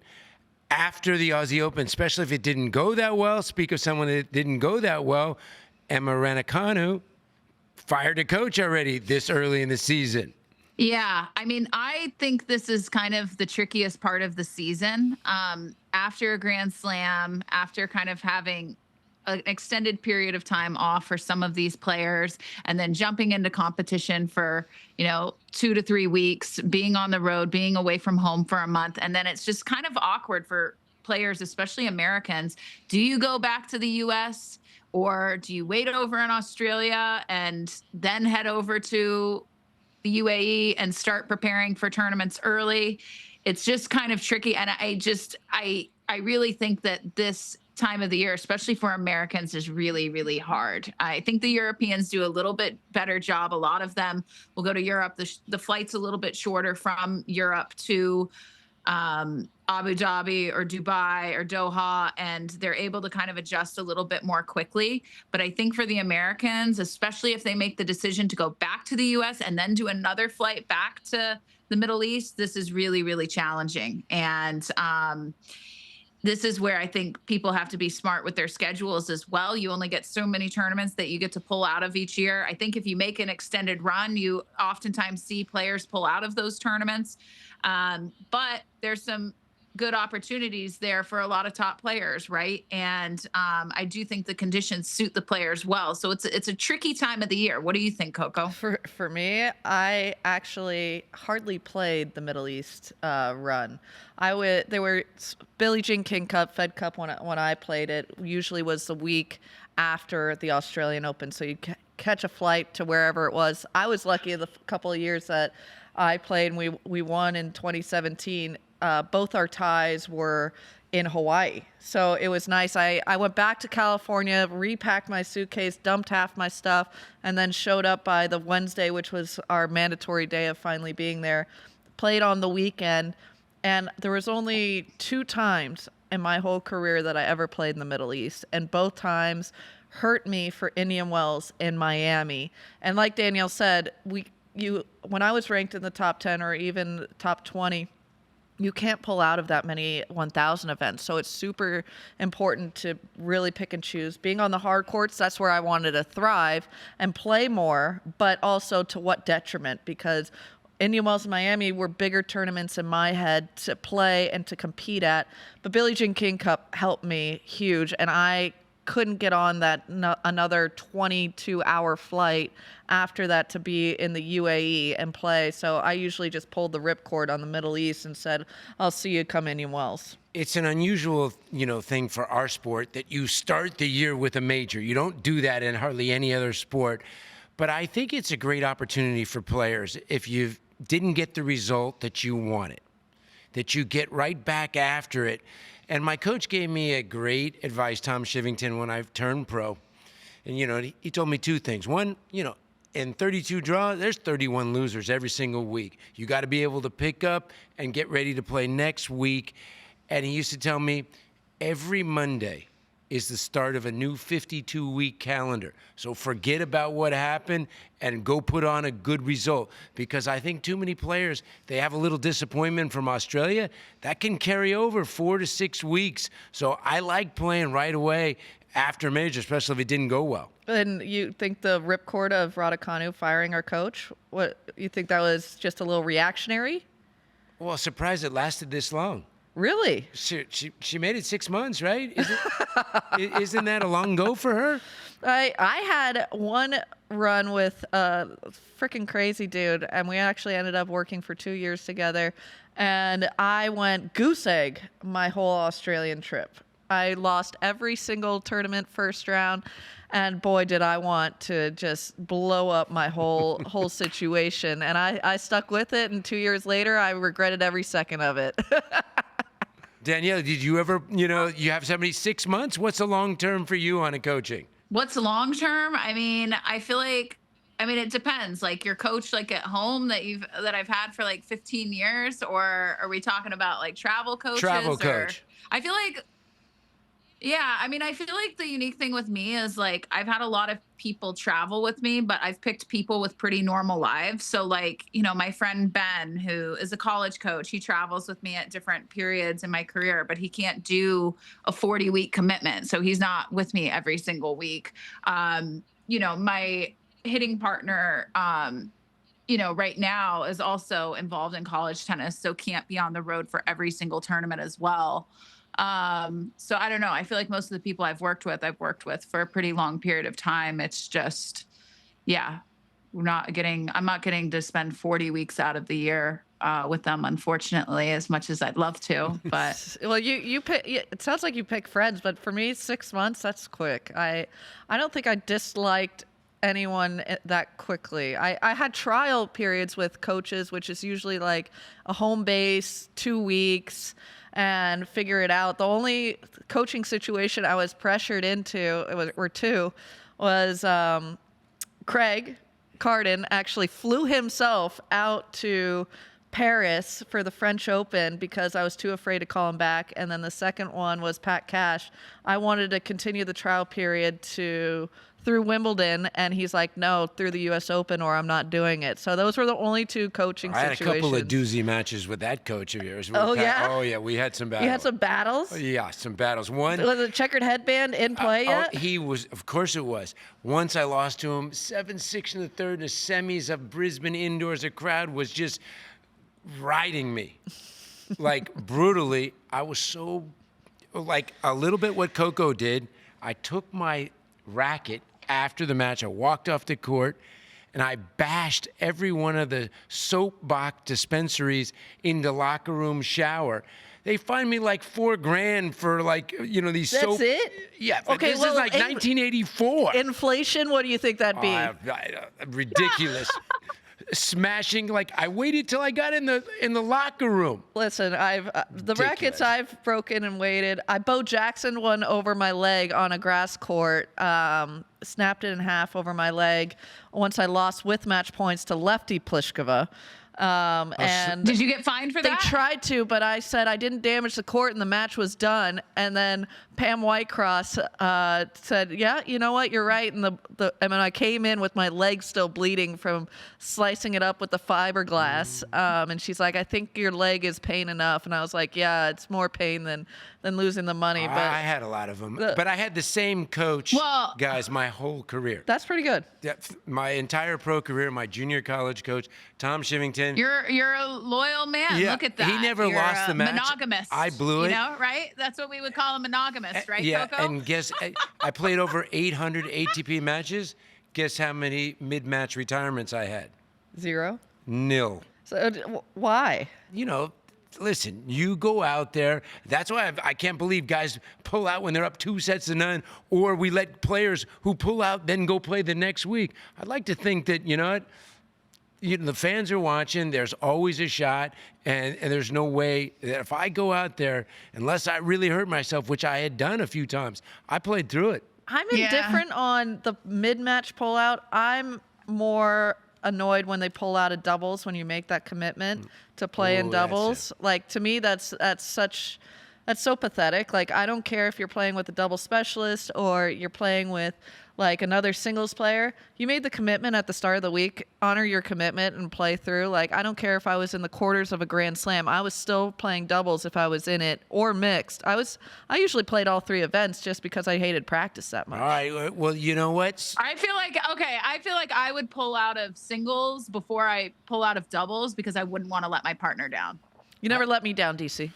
after the Aussie Open, especially if it didn't go that well? Speak of someone that didn't go that well. Emma Raducanu fired a coach already this early in the season. Yeah, I mean, I think this is kind of the trickiest part of the season. After a Grand Slam, after kind of having an extended period of time off for some of these players, and then jumping into competition for, 2 to 3 weeks, being on the road, being away from home for a month. And then it's just kind of awkward for players, especially Americans. Do you go back to the US, or do you wait over in Australia and then head over to the UAE and start preparing for tournaments early? It's just kind of tricky. And I really think that this time of the year, especially for Americans, is really, really hard. I think the Europeans do a little bit better job. A lot of them will go to Europe. The flight's a little bit shorter from Europe to Abu Dhabi or Dubai or Doha, and they're able to kind of adjust a little bit more quickly. But I think for the Americans, especially if they make the decision to go back to the US and then do another flight back to the Middle East, this is really, really challenging. And this is where I think people have to be smart with their schedules as well. You only get so many tournaments that you get to pull out of each year. I think if you make an extended run, you oftentimes see players pull out of those tournaments. But there's some good opportunities there for a lot of top players, right? And I do think the conditions suit the players well. So it's a tricky time of the year. What do you think, Coco? For me, I actually hardly played the Middle East run. They were Billie Jean King Cup, Fed Cup when I played it. Usually was the week after the Australian Open, so you'd catch a flight to wherever it was. I was lucky the couple of years that I played and we won in 2017. Both our ties were in Hawaii. So it was nice. I went back to California, repacked my suitcase, dumped half my stuff, and then showed up by the Wednesday, which was our mandatory day of finally being there. Played on the weekend, and there was only 2 times in my whole career that I ever played in the Middle East, and both times hurt me for Indian Wells in Miami. And like Danielle said, when I was ranked in the top 10 or even top 20, you can't pull out of that many 1,000 events. So it's super important to really pick and choose. Being on the hard courts, that's where I wanted to thrive and play more, but also to what detriment? Because Indian Wells and Miami were bigger tournaments in my head to play and to compete at. But Billie Jean King Cup helped me huge, and I couldn't get on that another 22-hour flight after that to be in the UAE and play. So I usually just pulled the ripcord on the Middle East and said, I'll see you come Indian Wells. It's an unusual, thing for our sport that you start the year with a major. You don't do that in hardly any other sport. But I think it's a great opportunity for players if you didn't get the result that you wanted, that you get right back after it. And my coach gave me a great advice, Tom Shivington, when I turned pro. And, he told me 2 things. One, in 32 draws, there's 31 losers every single week. You got to be able to pick up and get ready to play next week. And he used to tell me every Monday is the start of a new 52-week calendar. So forget about what happened and go put on a good result. Because I think too many players, they have a little disappointment from Australia. That can carry over 4 to 6 weeks. So I like playing right away after major, especially if it didn't go well. And you think the ripcord of Raducanu firing our coach, what you think that was just a little reactionary? Well, surprised it lasted this long. Really? She made it 6 months, right? Isn't that a long go for her? I had one run with a freaking crazy dude, and we actually ended up working for 2 years together. And I went goose egg my whole Australian trip. I lost every single tournament first round, and boy, did I want to just blow up my whole situation. And I stuck with it, and 2 years later, I regretted every second of it. Danielle, did you ever, you have somebody 6 months? What's the long term for you on a coaching? What's long term? I feel like, it depends. Like your coach, like at home that I've had for like 15 years, or are we talking about like travel coaches? Travel coach. I feel like, yeah, I feel like the unique thing with me is like I've had a lot of people travel with me, but I've picked people with pretty normal lives. So like, my friend Ben, who is a college coach, he travels with me at different periods in my career, but he can't do a 40-week commitment. So he's not with me every single week. My hitting partner, right now is also involved in college tennis, so can't be on the road for every single tournament as well. So I don't know. I feel like most of the people I've worked with for a pretty long period of time. It's just, yeah, I'm not getting to spend 40 weeks out of the year with them, unfortunately, as much as I'd love to. But well, you pick. It sounds like you pick friends, but for me, 6 months, that's quick. I don't think I disliked anyone that quickly. I had trial periods with coaches, which is usually like a home base, 2 weeks, and figure it out. The only coaching situation I was pressured into, was Craig Carden actually flew himself out to Paris for the French Open because I was too afraid to call him back. And then the second one was Pat Cash. I wanted to continue the trial period through Wimbledon, and he's like, no, through the U.S. Open, or I'm not doing it. So those were the only two coaching situations. I had a couple of doozy matches with that coach of yours. Oh, yeah? Oh, yeah, we had some battles. You had some battles? Yeah, some battles. One was the checkered headband in play yet? He was, of course it was. Once I lost to him, 7-6 in the third in the semis of Brisbane indoors. The crowd was just riding me, like brutally. I was so, like a little bit what Coco did. I took my racket after the match. I walked off the court and I bashed every one of the soap box dispensaries in the locker room shower. They fined me like $4,000 for like, these That's soap. it? Yeah. Okay, this is like 1984. Inflation, what do you think that'd be? Ridiculous. Smashing, like I waited till I got in the locker room. Listen, the rackets Ridiculous. I've broken and weighted. I Bo Jackson one over my leg on a grass court, snapped it in half over my leg. Once I lost with match points to Lefty Pliskova. And Did you get fined for they that? tried to, but I said I didn't damage the court and the match was done. And then Pam Whitecross said, yeah, you know what, you're right. And and I came in with my leg still bleeding from slicing it up with the fiberglass. And she's like, I think your leg is pain enough. And I was like, yeah, it's more pain than losing the money. But I had a lot of them. But I had the same coach, guys, my whole career. That's pretty good. My entire pro career, my junior college coach, Tom Shivington. You're a loyal man. Yeah, Look at that. he never You're lost the match. Monogamous. I blew it. You know, right? That's what we would call a monogamous, right, Yeah, Coco? and guess, I played over 800 ATP matches. Guess how many mid-match retirements I had? 0. Nil. So why? Listen, you go out there. That's why I can't believe guys pull out when they're up 2-0, or we let players who pull out then go play the next week. I'd like to think that, the fans are watching. There's always a shot, and there's no way that if I go out there, unless I really hurt myself, which I had done a few times, I played through it. I'm indifferent on the mid-match pullout. I'm more annoyed when they pull out of doubles when you make that commitment to play in doubles. Like, to me, that's so pathetic. Like, I don't care if you're playing with a double specialist or you're playing with like another singles player. You made the commitment at the start of the week. Honor your commitment and play through. Like, I don't care if I was in the quarters of a Grand Slam. I was still playing doubles if I was in it, or mixed. I usually played all 3 events just because I hated practice that much. All right. Well, you know what? I feel like I would pull out of singles before I pull out of doubles because I wouldn't want to let my partner down. You never let me down, DC.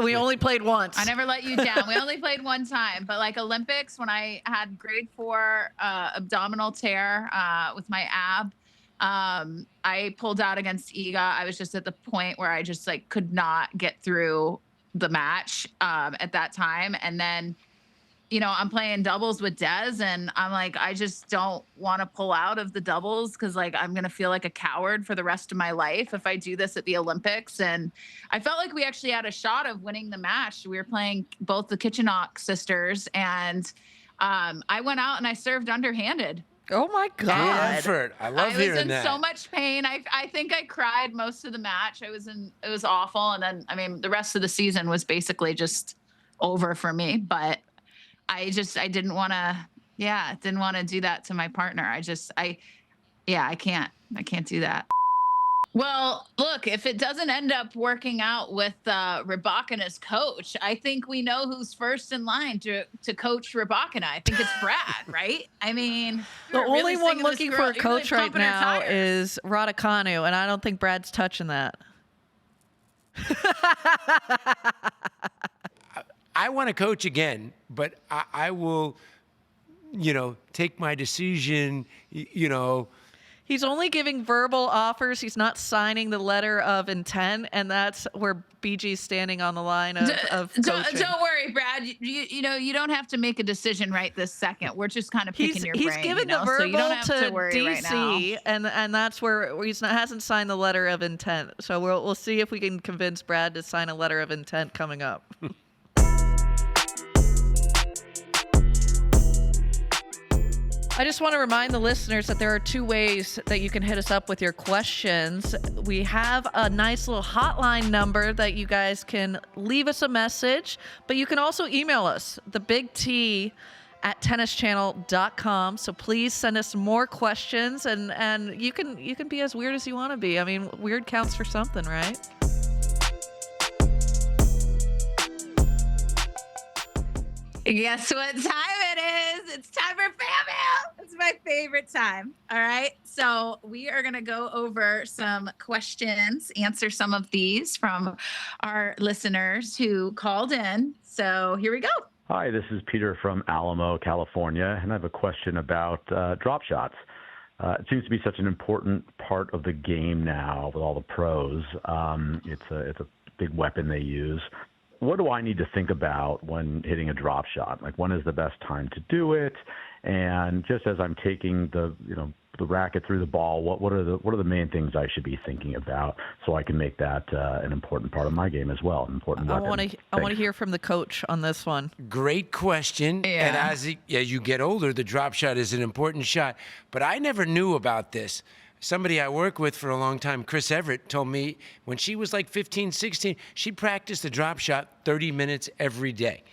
We only played once. I never let you down. We only played one time. But like Olympics, when I had grade 4 abdominal tear with my ab, I pulled out against Iga. I was just at the point where I just like could not get through the match at that time. And then, I'm playing doubles with Des, and I'm like, I just don't want to pull out of the doubles because like I'm gonna feel like a coward for the rest of my life if I do this at the Olympics. And I felt like we actually had a shot of winning the match. We were playing both the Kitchenok sisters, and I went out and I served underhanded. Oh my God! Effort. I love hearing that. I was in so much pain. I think I cried most of the match. It was awful. And then the rest of the season was basically just over for me. But I didn't want to do that to my partner. I can't do that. Well, look, if it doesn't end up working out with Rybakina's coach, I think we know who's first in line to coach Rybakina. I think it's Brad, right? I mean, the we're only really one singing this looking girl- for a you're really coach right pumping her now tires. is Raducanu, and I don't think Brad's touching that. I want to coach again, but I will, take my decision, He's He's only giving verbal offers. He's not signing the letter of intent, and that's where BG's standing on the line of coaching. Don't worry, Brad. You know, you don't have to make a decision right this second. We're just kind of picking your brain. He's given the verbal so you don't have to to worry DC, right now. and that's where hasn't signed the letter of intent. So we'll see if we can convince Brad to sign a letter of intent coming up. I just want to remind the listeners that there are 2 ways that you can hit us up with your questions. We have a nice little hotline number that you guys can leave us a message, but you can also email us, thebigt@tennischannel.com. So please send us more questions, and you can be as weird as you want to be. I mean, weird counts for something, right? Guess what time it is? It's time for Fan Mail. It's my favorite time. All right. So we are going to go over some questions, answer some of these from our listeners who called in. So here we go. Hi, this is Peter from Alamo, California, and I have a question about drop shots. It seems to be such an important part of the game now with all the pros. It's a big weapon they use. What do I need to think about when hitting a drop shot? Like, when is the best time to do it? And just as I'm taking the racket through the ball, what are the main things I should be thinking about so I can make that an important part of my game as well, an important weapon? I want to hear from the coach on this one. Great question. Yeah. And as you get older, the drop shot is an important shot. But I never knew about this. Somebody I work with for a long time, Chris Everett, told me when she was like 15, 16, she practiced the drop shot 30 minutes every day.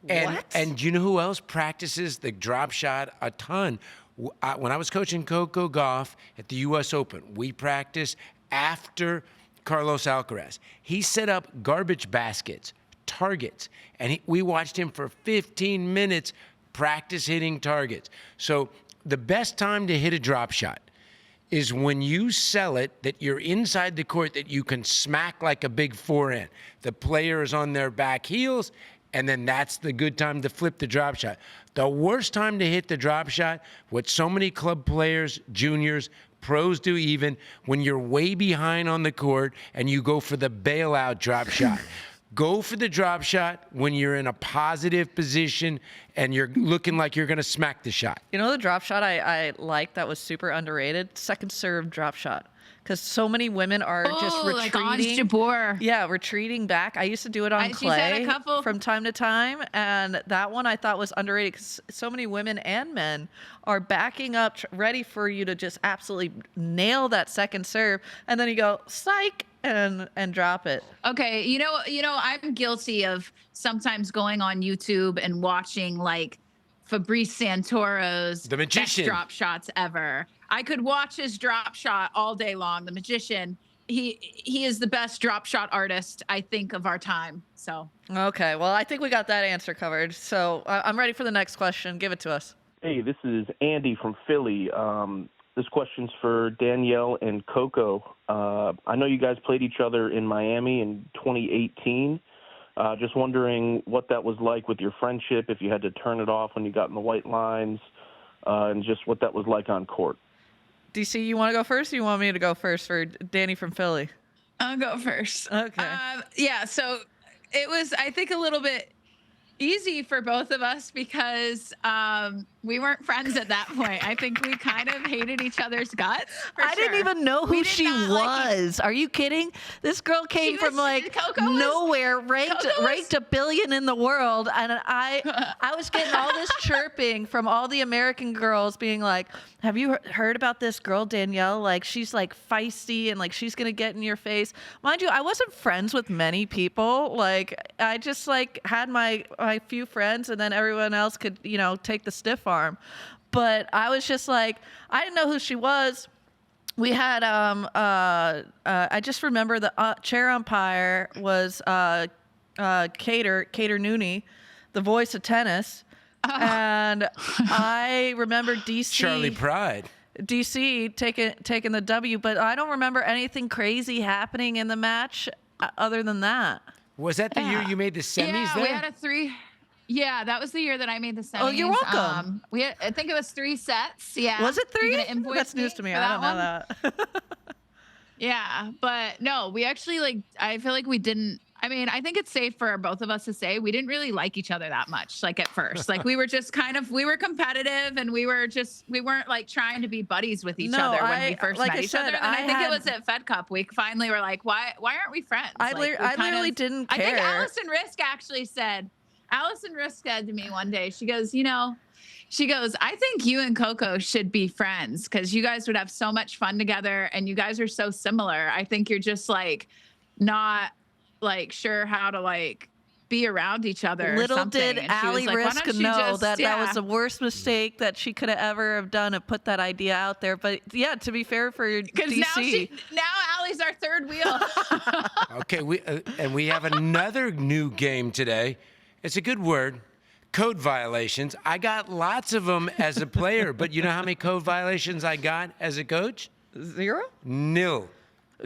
And you know who else practices the drop shot a ton? When I was coaching Coco golf at the U.S. Open, we practiced after Carlos Alcaraz. He set up garbage baskets, targets, and we watched him for 15 minutes practice hitting targets. So the best time to hit a drop shot is when you sell it that you're inside the court, that you can smack like a big forehand. The player is on their back heels, and then that's the good time to flip the drop shot. The worst time to hit the drop shot, what so many club players, juniors, pros do even, when you're way behind on the court and you go for the bailout drop shot. Go for the drop shot when you're in a positive position and you're looking like you're going to smack the shot. You know the drop shot I like that was super underrated? Second serve drop shot. Because so many women are just retreating. Like Ons Jabeur. Yeah, retreating back. I used to do it on clay from time to time. And that one I thought was underrated because so many women and men are backing up, ready for you to just absolutely nail that second serve. And then you go, psych, and drop it. Okay, you know, I'm guilty of sometimes going on YouTube and watching like Fabrice Santoro's The Magician. best drop shots ever. I could watch his drop shot all day long. The Magician, he is the best drop shot artist, I think, of our time. So Okay, well, I think we got that answer covered. So I'm ready for the next question. Give it to us. Hey, this is Andy from Philly. This question's for Danielle and Coco. I know you guys played each other in Miami in 2018. Just wondering what that was like with your friendship, if you had to turn it off when you got in the white lines, and just what that was like on court. DC, you want to go first or you want me to go first for Danny from Philly? I'll go first. Okay. Yeah, so it was, I think, a little bit easy for both of us because we weren't friends at that point. I think we kind of hated each other's guts. I didn't even know who she was. Are you kidding? This girl came from like nowhere, ranked $1 billion in the world, and I was getting all this chirping from all the American girls being like, have you heard about this girl Danielle? Like, she's like feisty and like she's gonna get in your face. Mind you, I wasn't friends with many people. Like, I just like had my few friends, and then everyone else could, take the stiff arm. But I was just like, I didn't know who she was. We had I just remember the chair umpire was Cater Nooney, the voice of tennis. And I remember DC Charlie Pride. DC taking the W, but I don't remember anything crazy happening in the match other than that. Was that the year you made the semis yeah, there? we had a Yeah, that was the year that I made the semis. Oh, you're welcome. I think it was 3 sets. Yeah. Was it 3? You gonna invoice That's news to me. for I don't know one? that. Yeah, but no, we actually I feel like we didn't. I mean, I think it's safe for both of us to say we didn't really like each other that much. Like at first, like we were just we were competitive, and we weren't like trying to be buddies with each other when we first met each other. And I think it was at Fed Cup. We finally were like, why aren't we friends? I literally didn't care. I think Allison Risk said to me one day, she goes, I think you and Coco should be friends because you guys would have so much fun together and you guys are so similar. I think you're just like not like sure how to like be around each other. Little did Allie Risk know that was the worst mistake that she could have ever have done and put that idea out there. But yeah, to be fair for your DC. Now Allie's our third wheel. Okay, we have another new game today. It's a good word. Code violations. I got lots of them as a player, but you know how many code violations I got as a coach? 0? Nil.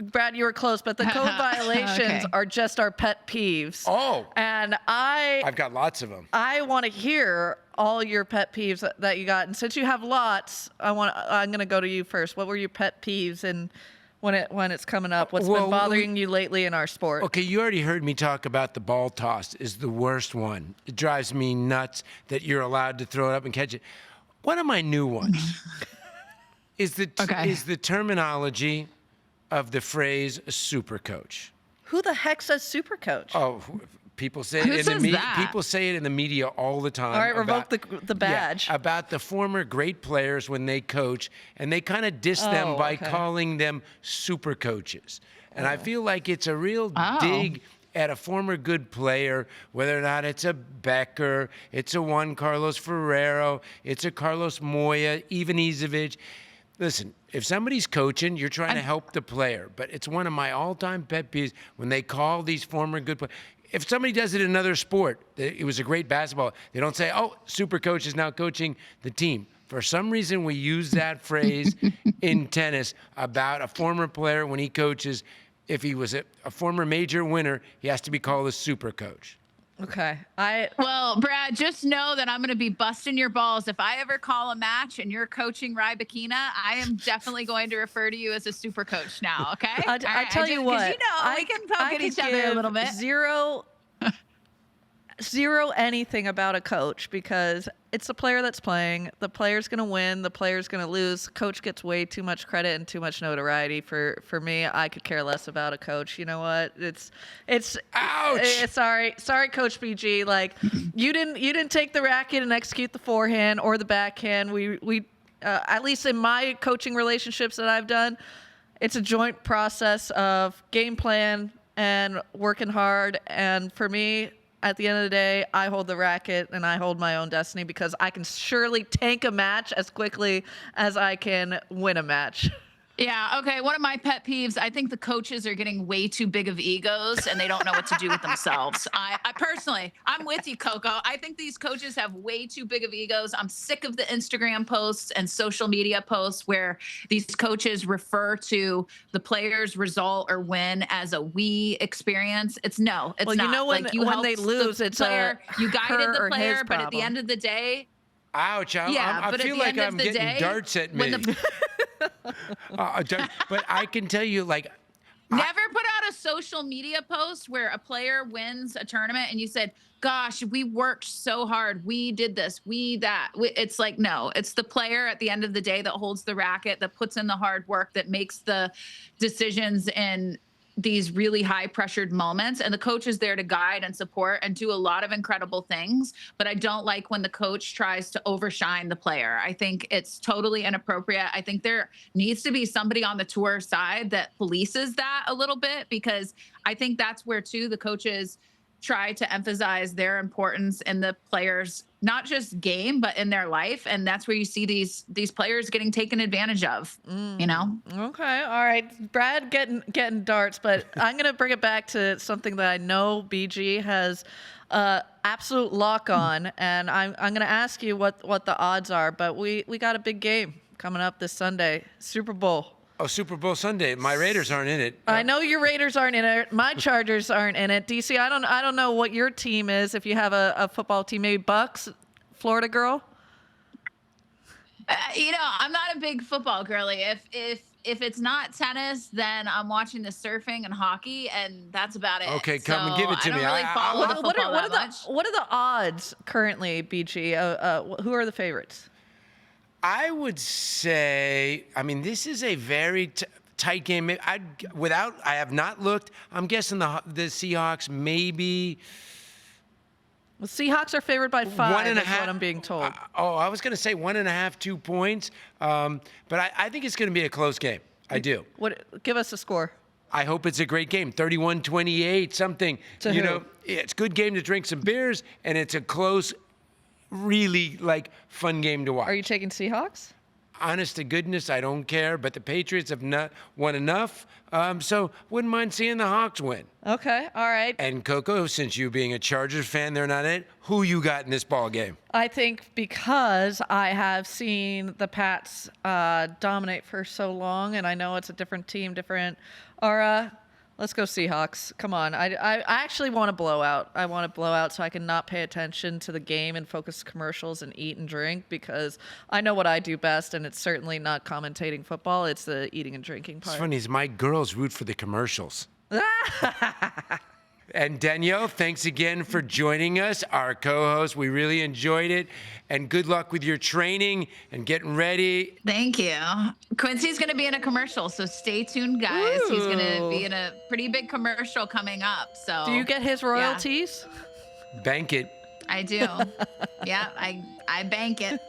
Brad, you were close, but the code violations are just our pet peeves. Oh. And I've got lots of them. I want to hear all your pet peeves that you got. And since you have lots, I'm going to go to you first. What were your pet peeves and when it's coming up? What's been bothering you lately in our sport? Okay, you already heard me talk about the ball toss is the worst one. It drives me nuts that you're allowed to throw it up and catch it. One of my new ones is the terminology of the phrase super coach. Who the heck says super coach? Oh, people say it in the media. People say it in the media all the time. All right, revoke the badge. Yeah, about the former great players when they coach, and they kind of diss them by calling them super coaches. And I feel like it's a real dig at a former good player, whether or not it's a Becker, it's a Juan Carlos Ferrero, it's a Carlos Moya, Ivanisevic. Listen, if somebody's coaching, you're trying to help the player. But it's one of my all-time pet peeves when they call these former good players. If somebody does it in another sport, it was a great basketball, they don't say, oh, super coach is now coaching the team. For some reason, we use that phrase in tennis about a former player when he coaches. If he was a former major winner, he has to be called a super coach. Okay. Well, Brad, just know that I'm going to be busting your balls. If I ever call a match and you're coaching Rybakina, I am definitely going to refer to you as a super coach now, okay? I tell you what. We can poke at each other a little bit. Zero anything about a coach because it's the player that's playing. The player's going to win. The player's going to lose. Coach gets way too much credit and too much notoriety. For me, I could care less about a coach. You know what? It's ouch. Sorry, Coach BG. Like you didn't take the racket and execute the forehand or the backhand. We at least in my coaching relationships that I've done, it's a joint process of game plan and working hard. And for me, at the end of the day, I hold the racket and I hold my own destiny because I can surely tank a match as quickly as I can win a match. Yeah, okay. One of my pet peeves, I think the coaches are getting way too big of egos and they don't know what to do with themselves. I personally, I'm with you, Coco. I think these coaches have way too big of egos. I'm sick of the Instagram posts and social media posts where these coaches refer to the player's result or win as a we experience. It's not. You know when they lose, it's player. You guided the player, but at the end of the day, ouch! I feel like I'm getting darts at me. But I can tell you, like, never put out a social media post where a player wins a tournament and you said, gosh, we worked so hard. We did this, that. It's like, no, it's the player at the end of the day that holds the racket, that puts in the hard work, that makes the decisions in these really high pressured moments, and the coach is there to guide and support and do a lot of incredible things. But I don't like when the coach tries to overshine the player. I think it's totally inappropriate. I think there needs to be somebody on the tour side that polices that a little bit, because I think that's where too the coaches try to emphasize their importance in the players, not just game, but in their life. And that's where you see these players getting taken advantage of, you know? Okay. All right. Brad getting darts, but I'm going to bring it back to something that I know BG has absolute lock on. And I'm going to ask you what the odds are, but we got a big game coming up this Sunday, Super Bowl. Oh, Super Bowl Sunday. My Raiders aren't in it. I know your Raiders aren't in it. My Chargers aren't in it. DC, I don't know what your team is. If you have a football team, maybe Bucks, Florida girl. I'm not a big football girly. If it's not tennis, then I'm watching the surfing and hockey, and that's about it. Okay, come and give it to me. I don't really follow the football that much. What are the odds currently, BG? Who are the favorites? I would say, this is a very tight game. I have not looked. I'm guessing the Seahawks maybe. The Seahawks are favored by 5. Is what I'm being told. I was going to say 1.5, 2 points. But I think it's going to be a close game. I do. Give us a score. I hope it's a great game. 31-28, something. It's a good game to drink some beers, and it's a close, really fun game to watch. Are you taking Seahawks? Honest to goodness, I don't care. But the Patriots have not won enough, so wouldn't mind seeing the Hawks win. Okay, all right. And Coco, since you being a Chargers fan, they're not it. Who you got in this ball game? I think because I have seen the Pats dominate for so long, and I know it's a different team, different aura. Let's go Seahawks. Come on. I actually want to blow out. I want to blow out so I can not pay attention to the game and focus commercials and eat and drink, because I know what I do best, and it's certainly not commentating football. It's the eating and drinking part. It's funny is my girls root for the commercials. And Danielle, thanks again for joining us, our co-host. We really enjoyed it. And good luck with your training and getting ready. Thank you. Quincy's going to be in a commercial, so stay tuned, guys. Ooh. He's going to be in a pretty big commercial coming up. So do you get his royalties? Bank it. I do. Yeah, I bank it.